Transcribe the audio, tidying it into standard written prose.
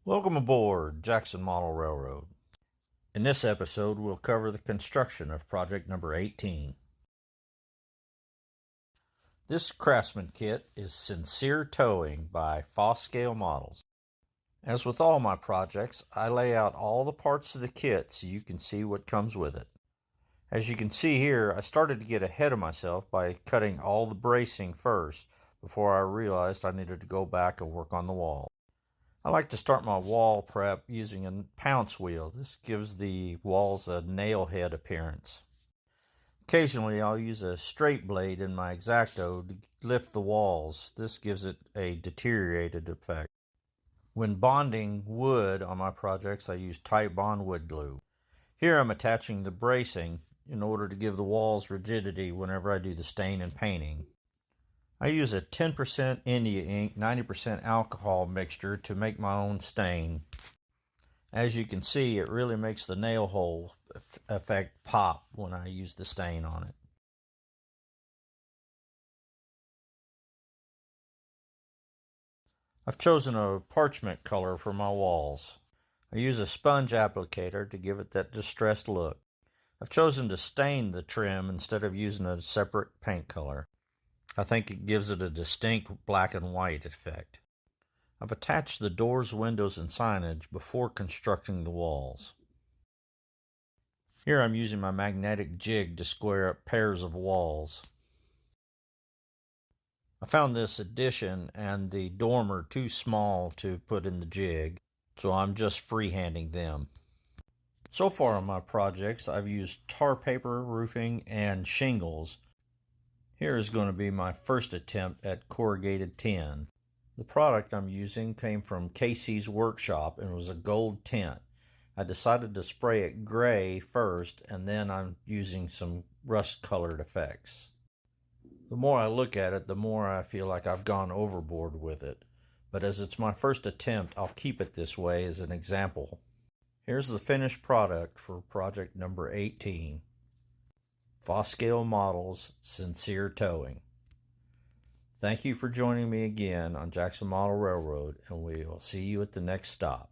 Welcome aboard Jackson Model Railroad. In this episode, we'll cover the construction of project number 18. This Craftsman kit is Sincere Towing by FOS scale models. As with all my projects, I lay out all the parts of the kit so you can see what comes with it. As you can see here, I started to get ahead of myself by cutting all the bracing first before I realized I needed to go back and work on the wall. I like to start my wall prep using a pounce wheel. This gives the walls a nail head appearance. Occasionally I'll use a straight blade in my X-Acto to lift the walls. This gives it a deteriorated effect. When bonding wood on my projects, I use Titebond wood glue. Here I'm attaching the bracing in order to give the walls rigidity whenever I do the stain and painting. I use a 10% India ink, 90% alcohol mixture to make my own stain. As you can see, it really makes the nail hole effect pop when I use the stain on it. I've chosen a parchment color for my walls. I use a sponge applicator to give it that distressed look. I've chosen to stain the trim instead of using a separate paint color. I think it gives it a distinct black and white effect. I've attached the doors, windows, and signage before constructing the walls. Here I'm using my magnetic jig to square up pairs of walls. I found this addition and the dormer too small to put in the jig, so I'm just freehanding them. So far on my projects, I've used tar paper, roofing, and shingles. Here is going to be my first attempt at corrugated tin. The product I'm using came from Casey's workshop and was a gold tint. I decided to spray it gray first, and then I'm using some rust-colored effects. The more I look at it, the more I feel like I've gone overboard with it. But as it's my first attempt, I'll keep it this way as an example. Here's the finished product for project number 18. FOS scale models, Sincere Towing. Thank you for joining me again on Jackson Model Railroad, and we will see you at the next stop.